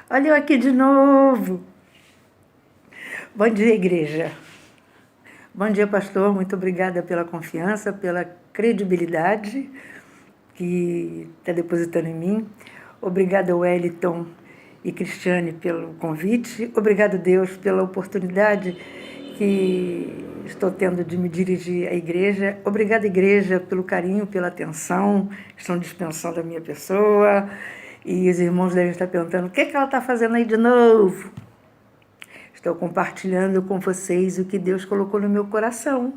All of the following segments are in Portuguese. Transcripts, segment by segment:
Olha eu aqui de novo. Bom dia, igreja. Bom dia, pastor. Muito obrigada pela confiança, pela credibilidade que está depositando em mim. Obrigada, Wellington e Cristiane, pelo convite. Obrigado, Deus, pela oportunidade que estou tendo de me dirigir à igreja. Obrigada, igreja, pelo carinho, pela atenção. Estão dispensando a minha pessoa. E os irmãos devem estar perguntando, o que ela está fazendo aí de novo? Estou compartilhando com vocês o que Deus colocou no meu coração.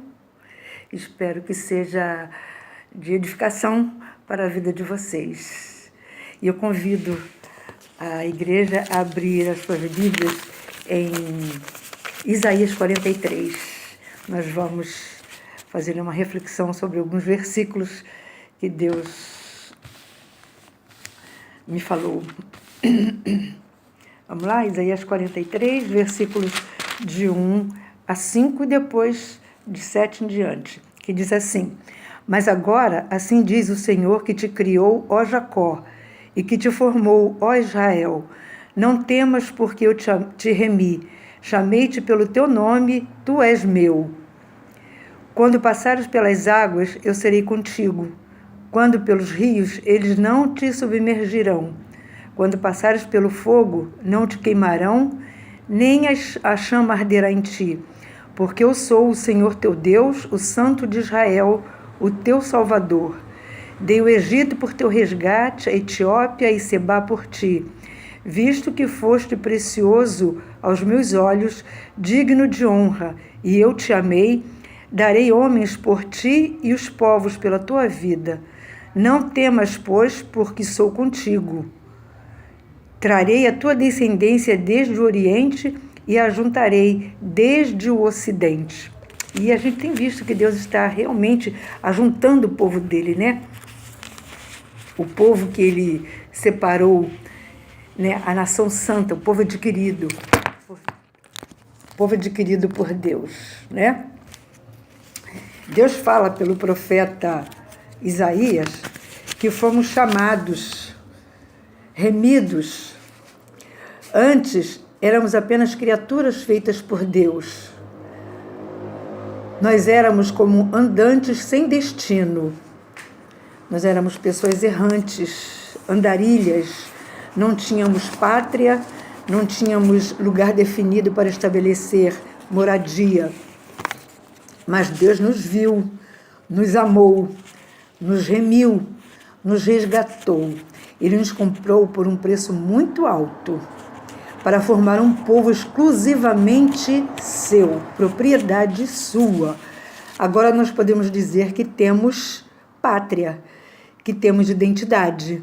Espero que seja de edificação para a vida de vocês. E eu convido a igreja a abrir as suas Bíblias em Isaías 43. Nós vamos fazer uma reflexão sobre alguns versículos que Deus me falou. Vamos lá, Isaías 43, versículos de 1 a 5 e depois de 7 em diante, que diz assim: Mas agora, assim diz o Senhor que te criou, ó Jacó, e que te formou, ó Israel. Não temas, porque eu te remi, chamei-te pelo teu nome, tu és meu. Quando passares pelas águas, eu serei contigo. Quando pelos rios, eles não te submergirão. Quando passares pelo fogo, não te queimarão, nem a chama arderá em ti. Porque eu sou o Senhor teu Deus, o Santo de Israel, o teu Salvador. Dei o Egito por teu resgate, a Etiópia e Sebá por ti. Visto que foste precioso aos meus olhos, digno de honra, e eu te amei, darei homens por ti e os povos pela tua vida. Não temas, pois, porque sou contigo. Trarei a tua descendência desde o Oriente e a juntarei desde o Ocidente. E a gente tem visto que Deus está realmente ajuntando o povo dele, né? O povo que ele separou, né? A nação santa, o povo adquirido. O povo adquirido por Deus, né? Deus fala pelo profeta Isaías que fomos chamados, remidos. Antes éramos apenas criaturas feitas por Deus. Nós éramos como andantes sem destino. Nós éramos pessoas errantes, andarilhas. Não tínhamos pátria, não tínhamos lugar definido para estabelecer moradia. Mas Deus nos viu, nos amou, nos remiu, nos resgatou. Ele nos comprou por um preço muito alto para formar um povo exclusivamente seu, propriedade sua. Agora nós podemos dizer que temos pátria, que temos identidade.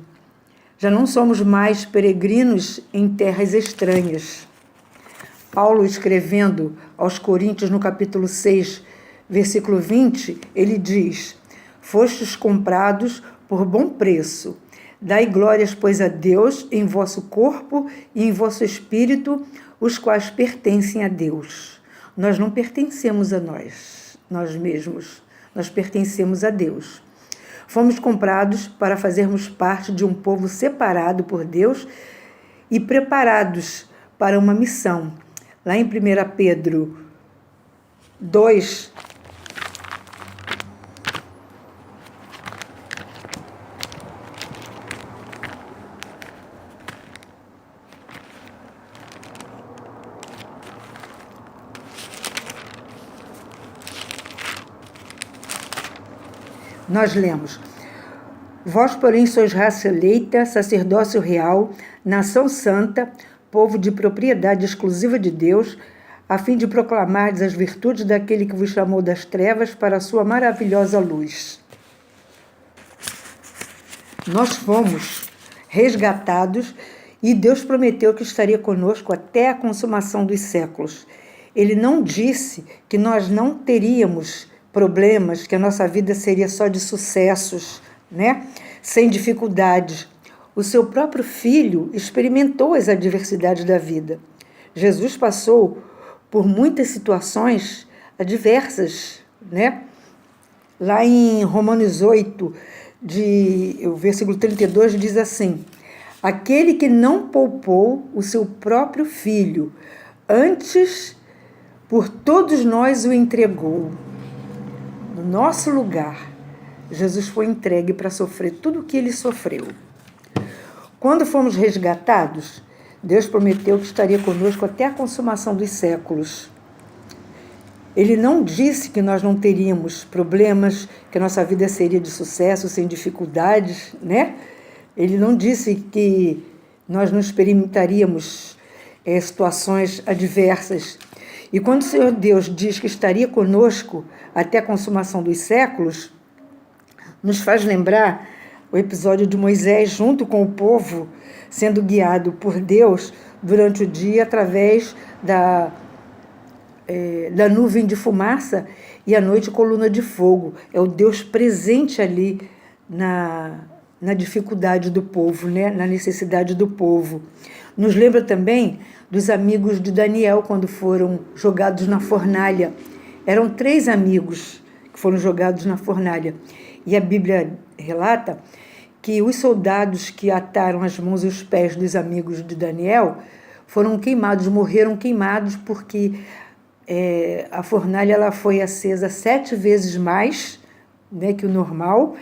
Já não somos mais peregrinos em terras estranhas. Paulo, escrevendo aos Coríntios, no capítulo 6, versículo 20, ele diz: Fostes comprados por bom preço. Dai glórias, pois, a Deus em vosso corpo e em vosso espírito, os quais pertencem a Deus. Nós não pertencemos a nós mesmos. Nós pertencemos a Deus. Fomos comprados para fazermos parte de um povo separado por Deus e preparados para uma missão. Lá em 1 Pedro 2, nós lemos: Vós, porém, sois raça eleita, sacerdócio real, nação santa, povo de propriedade exclusiva de Deus, a fim de proclamardes as virtudes daquele que vos chamou das trevas para a sua maravilhosa luz. Nós fomos resgatados e Deus prometeu que estaria conosco até a consumação dos séculos. Ele não disse que nós não teríamos problemas, que a nossa vida seria só de sucessos, né? Sem dificuldades. O seu próprio filho experimentou as adversidades da vida. Jesus passou por muitas situações adversas, né? Lá em Romanos 8, o versículo 32 diz assim: aquele que não poupou o seu próprio filho, antes por todos nós o entregou. No nosso lugar, Jesus foi entregue para sofrer tudo o que ele sofreu. Quando fomos resgatados, Deus prometeu que estaria conosco até a consumação dos séculos. Ele não disse que nós não teríamos problemas, que a nossa vida seria de sucesso, sem dificuldades, né? Ele não disse que nós não experimentaríamos situações adversas. E quando o Senhor Deus diz que estaria conosco até a consumação dos séculos, nos faz lembrar o episódio de Moisés junto com o povo, sendo guiado por Deus durante o dia através da nuvem de fumaça e à noite coluna de fogo. É o Deus presente ali na dificuldade do povo, né? Na necessidade do povo. Nos lembra também dos amigos de Daniel quando foram jogados na fornalha. Eram 3 amigos que foram jogados na fornalha. E a Bíblia relata que os soldados que ataram as mãos e os pés dos amigos de Daniel foram queimados, morreram queimados porque a fornalha ela foi acesa 7 vezes mais, né, que o normal,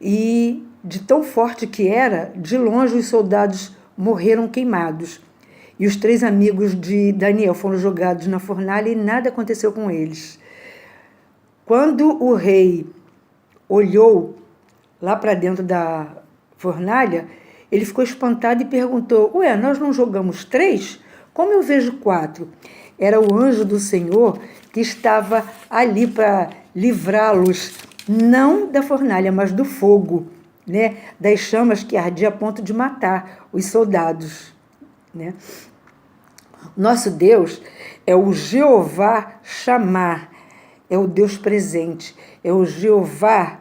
e de tão forte que era, de longe os soldados morreram queimados. E os 3 amigos de Daniel foram jogados na fornalha e nada aconteceu com eles. Quando o rei olhou lá para dentro da fornalha, ele ficou espantado e perguntou: ué, nós não jogamos 3? Como eu vejo 4? Era o anjo do Senhor que estava ali para livrá-los, não da fornalha, mas do fogo, né? Das chamas que ardia a ponto de matar os soldados, né? Nosso Deus é o Jeová Chamar, é o Deus presente, é o Jeová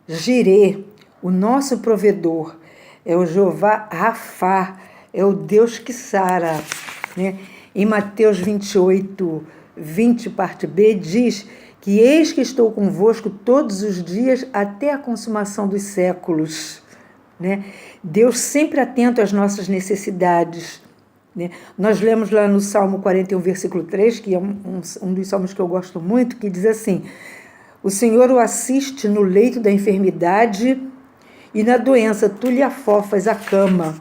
Jirê, o nosso provedor, é o Jeová Rafá, é o Deus que sara, né? Em Mateus 28, 20, parte B, diz que eis que estou convosco todos os dias até a consumação dos séculos, né? Deus sempre atento às nossas necessidades, né? Nós lemos lá no Salmo 41, versículo 3, que é um dos salmos que eu gosto muito, que diz assim: o Senhor o assiste no leito da enfermidade e na doença tu lhe afofas a cama.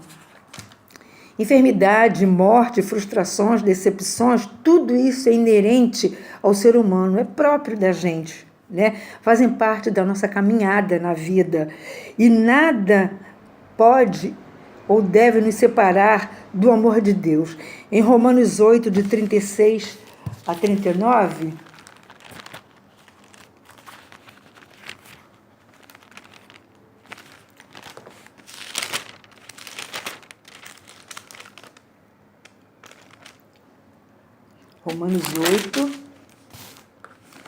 Enfermidade, morte, frustrações, decepções, tudo isso é inerente ao ser humano, é próprio da gente, né? Fazem parte da nossa caminhada na vida. E nada pode ou deve nos separar do amor de Deus. Em Romanos 8, de 36 a 39... Romanos 8,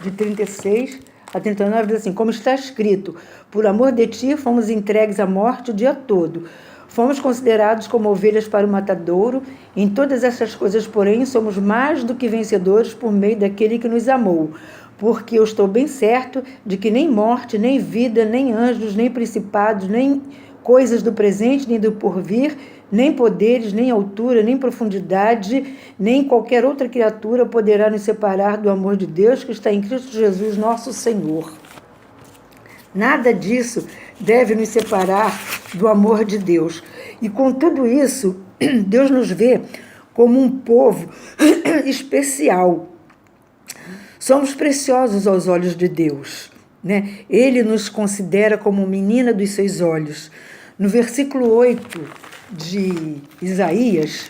de 36 a 39, diz assim: como está escrito, por amor de ti fomos entregues à morte o dia todo. Fomos considerados como ovelhas para o matadouro. Em todas essas coisas, porém, somos mais do que vencedores por meio daquele que nos amou. Porque eu estou bem certo de que nem morte, nem vida, nem anjos, nem principados, nem coisas do presente, nem do porvir, nem poderes, nem altura, nem profundidade, nem qualquer outra criatura poderá nos separar do amor de Deus que está em Cristo Jesus, nosso Senhor. Nada disso deve nos separar do amor de Deus. E com tudo isso, Deus nos vê como um povo especial. Somos preciosos aos olhos de Deus, né? Ele nos considera como menina dos seus olhos. No versículo 8 de Isaías,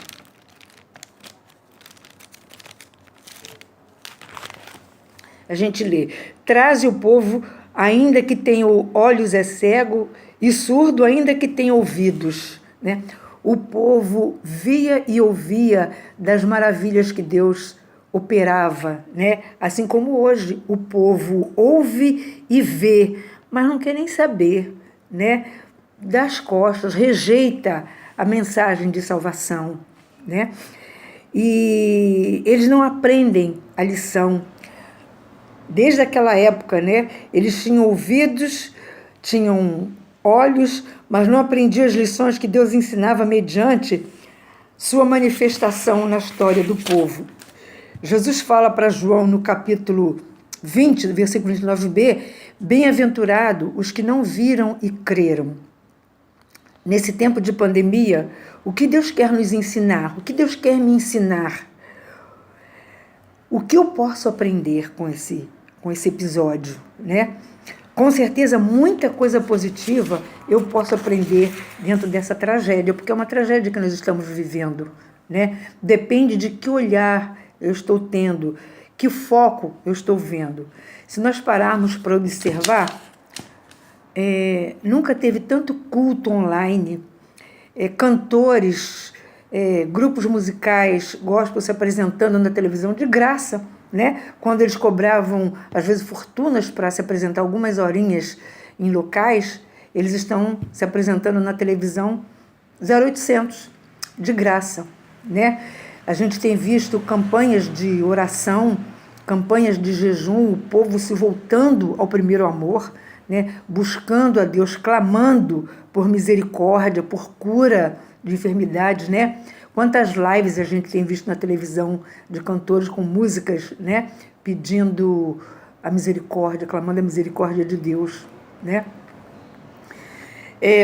a gente lê: traze o povo, ainda que tenha olhos é cego, e surdo, ainda que tenha ouvidos, né? O povo via e ouvia das maravilhas que Deus operava, né? Assim como hoje o povo ouve e vê, mas não quer nem saber, né? Das costas, rejeita a mensagem de salvação, né? E eles não aprendem a lição. Desde aquela época, né? Eles tinham ouvidos, tinham olhos, mas não aprendia as lições que Deus ensinava mediante sua manifestação na história do povo. Jesus fala para João no capítulo 20, versículo 29b, bem-aventurado os que não viram e creram. Nesse tempo de pandemia, o que Deus quer nos ensinar? O que Deus quer me ensinar? O que eu posso aprender com esse episódio, né? Com certeza, muita coisa positiva eu posso aprender dentro dessa tragédia, porque é uma tragédia que nós estamos vivendo, né? Depende de que olhar eu estou tendo, que foco eu estou vendo. Se nós pararmos para observar, nunca teve tanto culto online, cantores, grupos musicais gospel se apresentando na televisão de graça, né? Quando eles cobravam, às vezes, fortunas para se apresentar algumas horinhas em locais, eles estão se apresentando na televisão 0800, de graça, né? A gente tem visto campanhas de oração, campanhas de jejum, o povo se voltando ao primeiro amor, né? Buscando a Deus, clamando por misericórdia, por cura de enfermidades, né? Quantas lives a gente tem visto na televisão de cantores com músicas, né? Pedindo a misericórdia, clamando a misericórdia de Deus, né?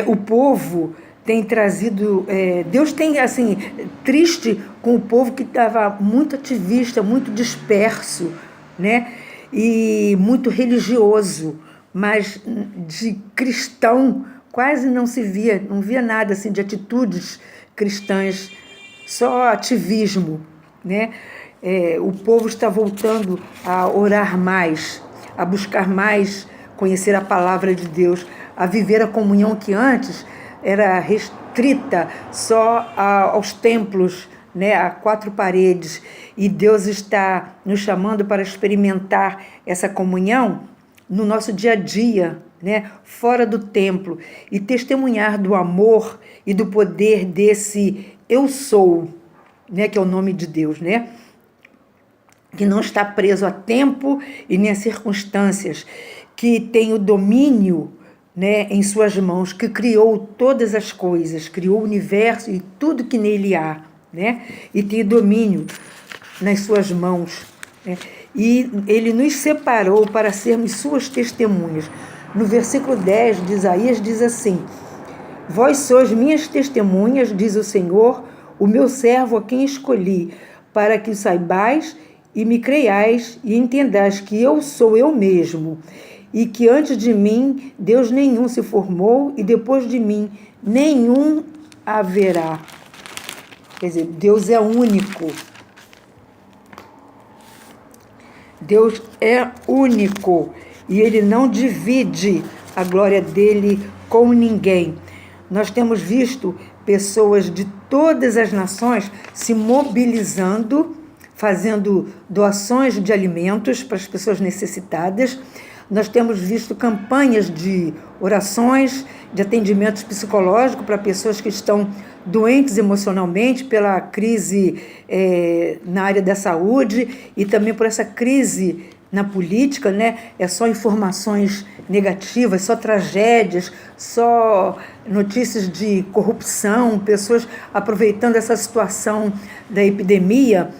O povo tem trazido... Deus tem, assim, triste com o povo que estava muito ativista, muito disperso, né? E muito religioso, mas de cristão quase não se via, não via nada assim de atitudes cristãs, só ativismo, né? O povo está voltando a orar mais, a buscar mais conhecer a palavra de Deus, a viver a comunhão que antes era restrita só aos templos, né, a 4 paredes, e Deus está nos chamando para experimentar essa comunhão no nosso dia a dia, né, fora do templo, e testemunhar do amor e do poder desse eu sou, né, que é o nome de Deus, né, que não está preso a tempo e nem a circunstâncias, que tem o domínio, né, em suas mãos, que criou todas as coisas, criou o universo e tudo que nele há, né, e tem domínio nas suas mãos, né, e ele nos separou para sermos suas testemunhas. No versículo 10 de Isaías diz assim: vós sois minhas testemunhas, diz o Senhor, o meu servo a quem escolhi, para que o saibais e me creiais e entendais que eu sou eu mesmo, e que antes de mim Deus nenhum se formou e depois de mim nenhum haverá. Quer dizer, Deus é único. Deus é único e Ele não divide a glória dele com ninguém. Nós temos visto pessoas de todas as nações se mobilizando, fazendo doações de alimentos para as pessoas necessitadas. Nós temos visto campanhas de orações, de atendimentos psicológicos para pessoas que estão doentes emocionalmente pela crise na área da saúde e também por essa crise na política, né? É só informações negativas, só tragédias, só notícias de corrupção, pessoas aproveitando essa situação da epidemia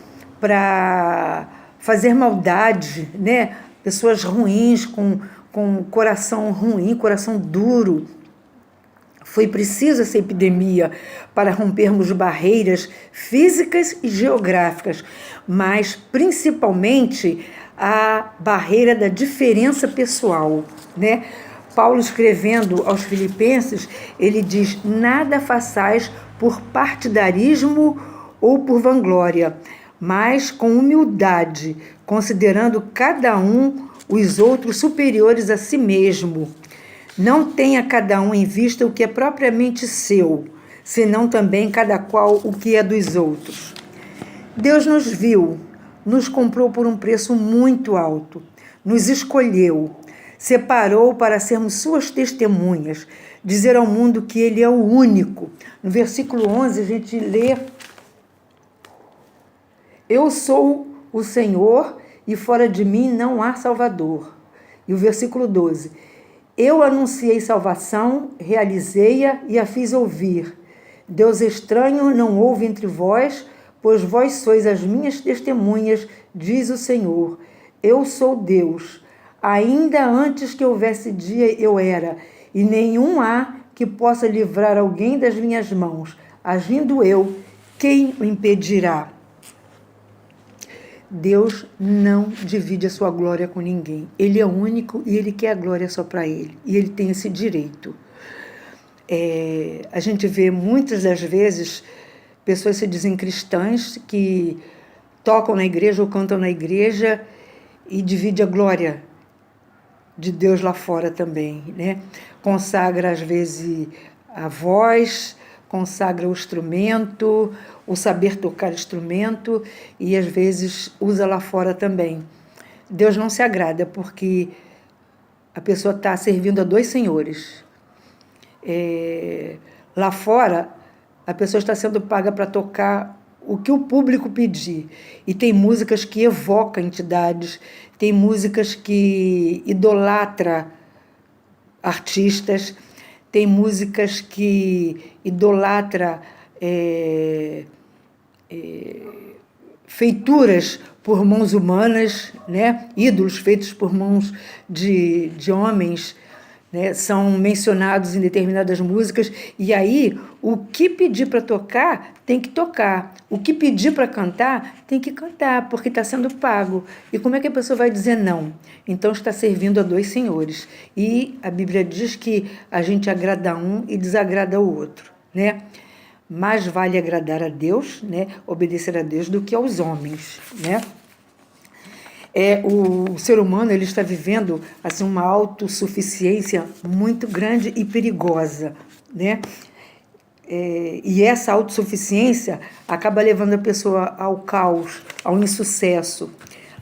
para fazer maldade, né? Pessoas ruins, com coração ruim, coração duro. Foi preciso essa epidemia para rompermos barreiras físicas e geográficas, mas principalmente a barreira da diferença pessoal, né? Paulo, escrevendo aos Filipenses, ele diz: nada façais por partidarismo ou por vanglória, mas com humildade, considerando cada um os outros superiores a si mesmo. Não tenha cada um em vista o que é propriamente seu, senão também cada qual o que é dos outros. Deus nos viu, nos comprou por um preço muito alto, nos escolheu, separou para sermos suas testemunhas, dizer ao mundo que Ele é o único. No versículo 11 a gente lê: eu sou o Senhor e fora de mim não há Salvador. E o versículo 12: Eu anunciei salvação, realizei-a e a fiz ouvir. Deus estranho não houve entre vós, pois vós sois as minhas testemunhas, diz o Senhor. Eu sou Deus. Ainda antes que houvesse dia eu era, e nenhum há que possa livrar alguém das minhas mãos. Agindo eu, quem o impedirá? Deus não divide a sua glória com ninguém. Ele é único e ele quer a glória só para ele. E ele tem esse direito. A gente vê muitas das vezes pessoas se dizem cristãs que tocam na igreja ou cantam na igreja e dividem a glória de Deus lá fora também, né? Consagra às vezes a voz, consagra o instrumento, o saber tocar instrumento e às vezes usa lá fora também. Deus não se agrada porque a pessoa está servindo a dois senhores. Lá fora, a pessoa está sendo paga para tocar o que o público pedir. E tem músicas que evocam entidades, tem músicas que idolatram artistas, tem músicas que idolatram feituras por mãos humanas, né? Ídolos feitos por mãos de homens, né? São mencionados em determinadas músicas, e aí o que pedir para tocar, tem que tocar. O que pedir para cantar, tem que cantar, porque está sendo pago. E como é que a pessoa vai dizer não? Então está servindo a dois senhores. E a Bíblia diz que a gente agrada um e desagrada o outro, né? Mais vale agradar a Deus, né? Obedecer a Deus, do que aos homens, né? O ser humano ele está vivendo assim, uma autossuficiência muito grande e perigosa, né? E essa autossuficiência acaba levando a pessoa ao caos, ao insucesso.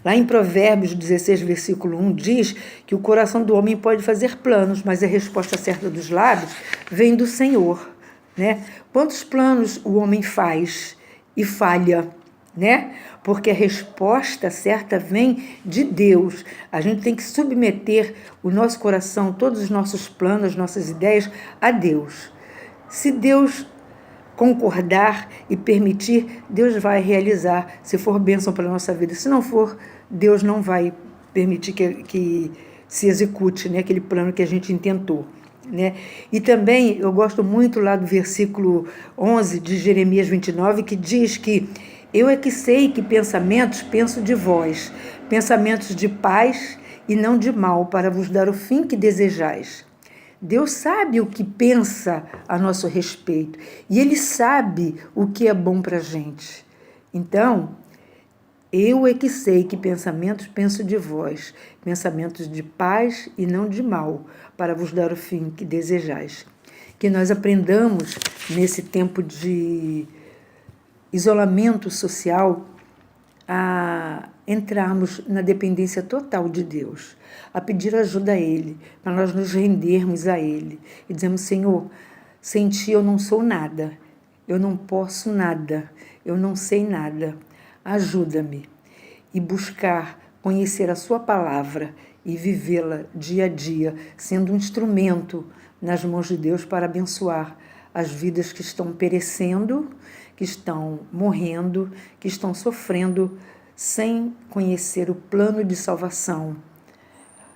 Lá em Provérbios 16, versículo 1, diz que o coração do homem pode fazer planos, mas a resposta certa dos lábios vem do Senhor, né? Quantos planos o homem faz e falha, né? Porque a resposta certa vem de Deus. A gente tem que submeter o nosso coração, todos os nossos planos, nossas ideias a Deus. Se Deus concordar e permitir, Deus vai realizar, se for bênção para a nossa vida. Se não for, Deus não vai permitir que se execute, né, aquele plano que a gente intentou, né? E também eu gosto muito lá do versículo 11 de Jeremias 29, que diz que eu é que sei que pensamentos penso de vós, pensamentos de paz e não de mal, para vos dar o fim que desejais. Deus sabe o que pensa a nosso respeito e Ele sabe o que é bom para a gente. Então, eu é que sei que pensamentos penso de vós, pensamentos de paz e não de mal, para vos dar o fim que desejais. Que nós aprendamos nesse tempo de isolamento social a entrarmos na dependência total de Deus, a pedir ajuda a Ele, para nós nos rendermos a Ele e dizemos: Senhor, sem Ti eu não sou nada, eu não posso nada, eu não sei nada, ajuda-me. E buscar conhecer a Sua palavra e vivê-la dia a dia, sendo um instrumento nas mãos de Deus para abençoar as vidas que estão perecendo, que estão morrendo, que estão sofrendo sem conhecer o plano de salvação,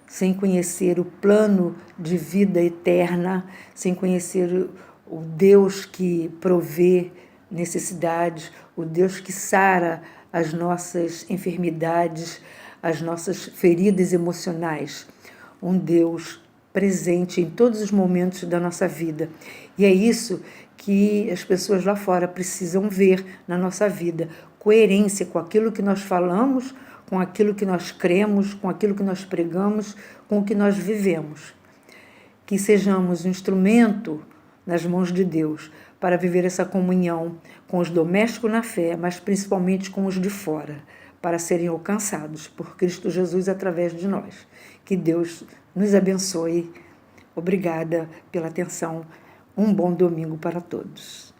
sem conhecer o plano de vida eterna, sem conhecer o Deus que provê necessidades, o Deus que sara as nossas enfermidades, as nossas feridas emocionais. Um Deus presente em todos os momentos da nossa vida. E é isso que as pessoas lá fora precisam ver na nossa vida. Coerência com aquilo que nós falamos, com aquilo que nós cremos, com aquilo que nós pregamos, com o que nós vivemos. Que sejamos um instrumento nas mãos de Deus para viver essa comunhão com os domésticos na fé, mas principalmente com os de fora, para serem alcançados por Cristo Jesus através de nós. Que Deus nos abençoe. Obrigada pela atenção. Um bom domingo para todos.